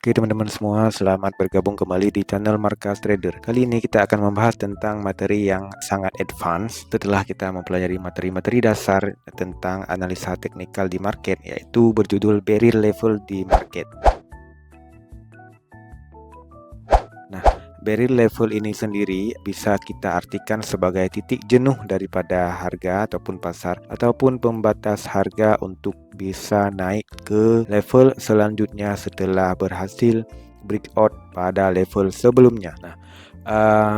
Oke teman-teman semua, selamat bergabung kembali di channel Markas Trader. Kali ini kita akan membahas tentang materi yang sangat advance setelah kita mempelajari materi-materi dasar tentang analisa teknikal di market, yaitu berjudul Barrier Level di Market. Nah, barrier level ini sendiri bisa kita artikan sebagai titik jenuh daripada harga ataupun pasar ataupun pembatas harga untuk bisa naik ke level selanjutnya setelah berhasil breakout pada level sebelumnya. Nah,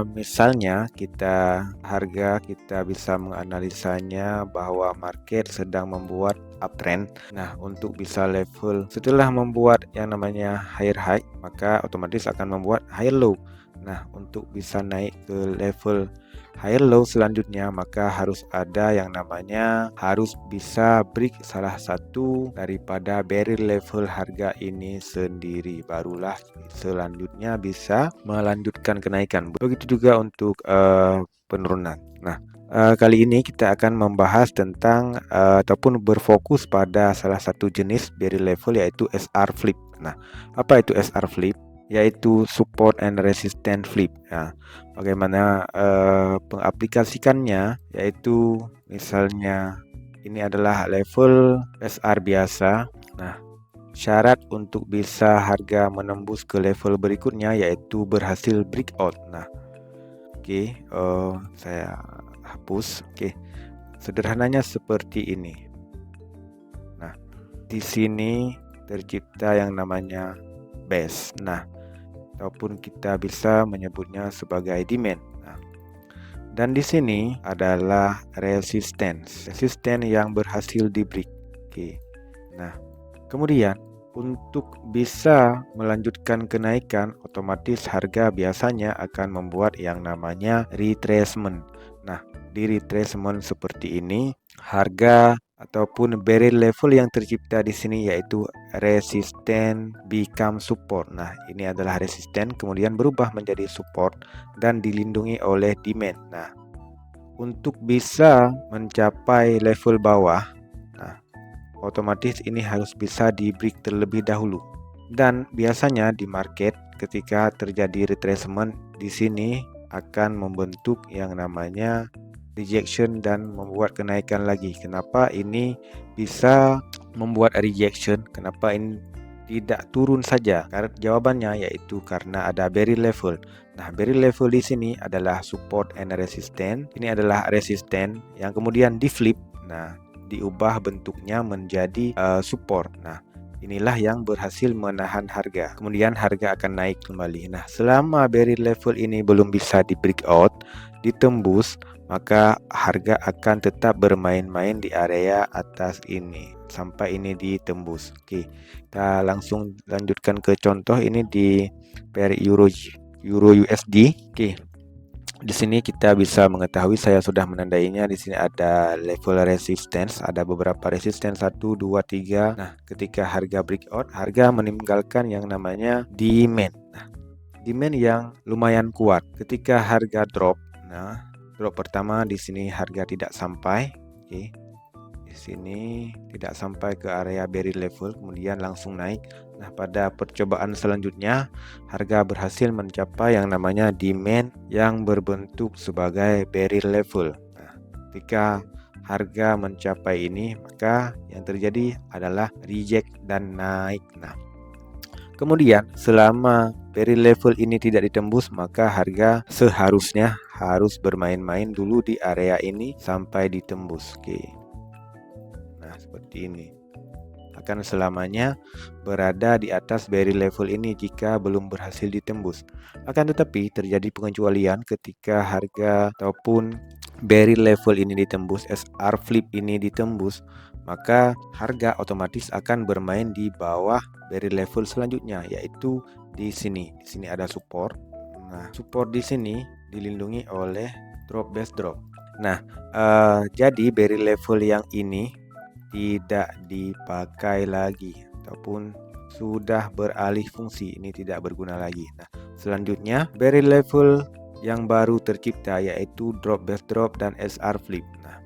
misalnya harga kita bisa menganalisanya bahwa market sedang membuat uptrend. Nah, untuk bisa level setelah membuat yang namanya higher high, maka otomatis akan membuat higher low. Nah, untuk bisa naik ke level higher low selanjutnya, maka harus ada yang namanya harus bisa break salah satu daripada barrier level harga ini sendiri, barulah selanjutnya bisa melanjutkan kenaikan. Begitu juga untuk penurunan. Nah, kali ini kita akan membahas tentang ataupun berfokus pada salah satu jenis barrier level, yaitu SR flip. Nah, apa itu SR flip? Yaitu support and resistance flip. Nah, bagaimana pengaplikasikannya? Yaitu misalnya ini adalah level SR biasa. Nah, syarat untuk bisa harga menembus ke level berikutnya yaitu berhasil breakout. Nah, oke, saya hapus. Oke, sederhananya seperti ini. Nah, di sini tercipta yang namanya base. Nah, ataupun kita bisa menyebutnya sebagai demand. Nah, dan di sini adalah resistance yang berhasil di break. Oke. Nah, kemudian untuk bisa melanjutkan kenaikan, otomatis harga biasanya akan membuat yang namanya retracement. Nah, di retracement seperti ini, harga ataupun barrier level yang tercipta di sini yaitu resisten become support. Nah, ini adalah resisten kemudian berubah menjadi support dan dilindungi oleh demand. Nah, untuk bisa mencapai level bawah, nah, otomatis ini harus bisa di break terlebih dahulu. Dan biasanya di market ketika terjadi retracement di sini akan membentuk yang namanya rejection dan membuat kenaikan lagi. Kenapa ini bisa membuat rejection? Kenapa ini tidak turun saja? Karena jawabannya yaitu karena ada barrier level. Nah, barrier level di sini adalah support and resistance. Ini adalah resisten yang kemudian di flip. Nah, diubah bentuknya menjadi support. Nah, inilah yang berhasil menahan harga. Kemudian harga akan naik kembali. Nah, selama barrier level ini belum bisa di breakout, ditembus, maka harga akan tetap bermain-main di area atas ini sampai ini ditembus. Oke, kita langsung lanjutkan ke contoh ini di pair euro USD. Oke. Di sini kita bisa mengetahui, saya sudah menandainya. Di sini ada level resistance, ada beberapa resistance 1 2 3. Nah, ketika harga breakout, harga meninggalkan yang namanya demand. Nah, demand yang lumayan kuat. Ketika harga drop, nah, drop pertama di sini harga tidak sampai. Oke. Di sini tidak sampai ke area barrier level, kemudian langsung naik. Nah, pada percobaan selanjutnya harga berhasil mencapai yang namanya demand yang berbentuk sebagai barrier level. Nah, ketika harga mencapai ini, maka yang terjadi adalah reject dan naik. Nah, kemudian selama barrier level ini tidak ditembus, maka harga seharusnya harus bermain-main dulu di area ini sampai ditembus. Oke. Nah, seperti ini. Akan selamanya berada di atas barrier level ini jika belum berhasil ditembus. Akan tetapi terjadi pengecualian ketika harga ataupun barrier level ini ditembus, SR flip ini ditembus, maka harga otomatis akan bermain di bawah barrier level selanjutnya, yaitu di sini. Di sini ada support. Nah, support di sini dilindungi oleh drop base drop. Nah, jadi barrier level yang ini tidak dipakai lagi ataupun sudah beralih fungsi, ini tidak berguna lagi. Nah, selanjutnya barrier level yang baru tercipta yaitu drop base drop dan SR flip. Nah,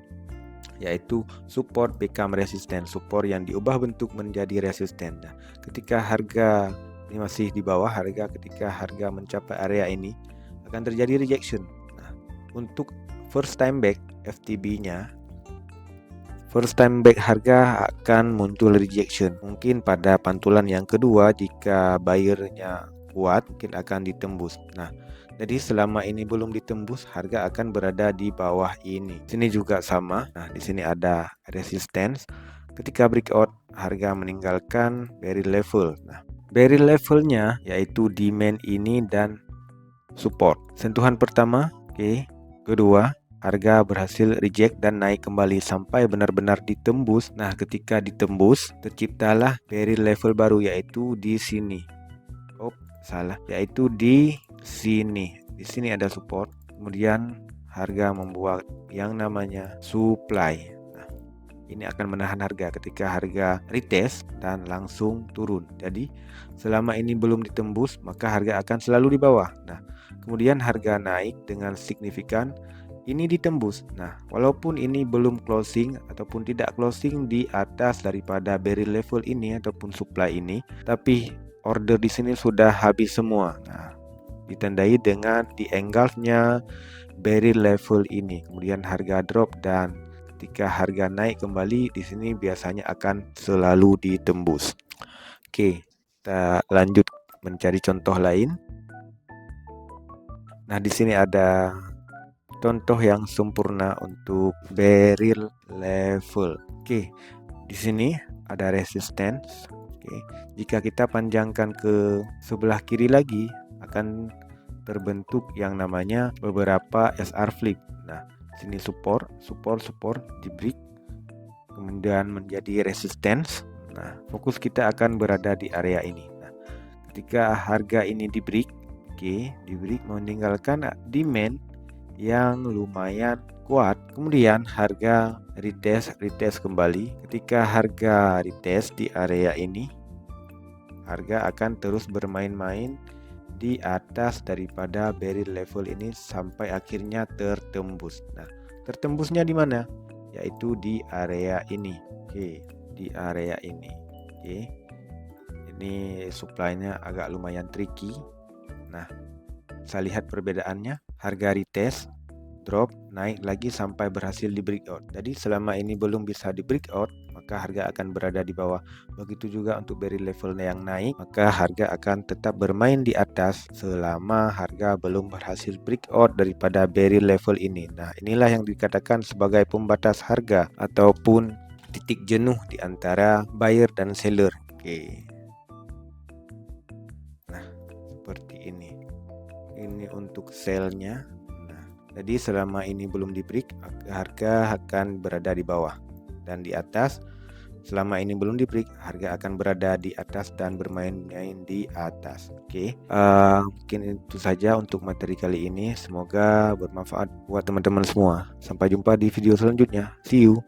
yaitu support become resistance, support yang diubah bentuk menjadi resisten. Nah, ketika harga ini masih di bawah harga. Ketika harga mencapai area ini akan terjadi rejection. Nah, untuk first time back FTB-nya, first time back harga akan muncul rejection. Mungkin pada pantulan yang kedua jika buyer-nya kuat mungkin akan ditembus. Nah, jadi selama ini belum ditembus, harga akan berada di bawah ini. Sini juga sama. Nah, di sini ada resistance. Ketika breakout, harga meninggalkan barrier level. Nah, barrier levelnya yaitu demand ini dan support. Sentuhan pertama, oke. Kedua, harga berhasil reject dan naik kembali sampai benar-benar ditembus. Nah, ketika ditembus, terciptalah barrier level baru yaitu di sini. Salah, yaitu di sini. Di sini ada support, kemudian harga membuat yang namanya supply. Nah, ini akan menahan harga ketika harga retest dan langsung turun. Jadi, selama ini belum ditembus, maka harga akan selalu di bawah. Nah, kemudian harga naik dengan signifikan, ini ditembus. Nah, walaupun ini belum closing ataupun tidak closing di atas daripada barrier level ini ataupun supply ini, tapi order di sini sudah habis semua. Nah, ditandai dengan di-engulf-nya barrier level ini. Kemudian harga drop dan ketika harga naik kembali di sini biasanya akan selalu ditembus. Oke, kita lanjut mencari contoh lain. Nah, di sini ada contoh yang sempurna untuk barrier level. Oke, di sini ada resistance. Oke, jika kita panjangkan ke sebelah kiri lagi akan terbentuk yang namanya beberapa SR flip. Nah, sini support di break, kemudian menjadi resistance. Nah, fokus kita akan berada di area ini. Nah, ketika harga ini di break, di break meninggalkan demand yang lumayan kuat, kemudian harga retest kembali. Ketika harga retest di area ini, harga akan terus bermain-main di atas daripada barrier level ini sampai akhirnya tertembus. Nah, tertembusnya di mana? Yaitu di area ini. Oke, di area ini. Oke. Ini supply-nya agak lumayan tricky. Nah, saya lihat perbedaannya. Harga retest, drop, naik lagi sampai berhasil di breakout. Jadi selama ini belum bisa di breakout, maka harga akan berada di bawah. Begitu juga untuk barrier levelnya yang naik, maka harga akan tetap bermain di atas selama harga belum berhasil breakout daripada barrier level ini. Nah, inilah yang dikatakan sebagai pembatas harga ataupun titik jenuh di antara buyer dan seller. Oke. Nah, seperti ini. Ini untuk sell-nya. Jadi selama ini belum di break, harga akan berada di bawah dan di atas. Selama ini belum di break, harga akan berada di atas dan bermain-main di atas. Oke, mungkin itu saja untuk materi kali ini. Semoga bermanfaat buat teman-teman semua. Sampai jumpa di video selanjutnya. See you.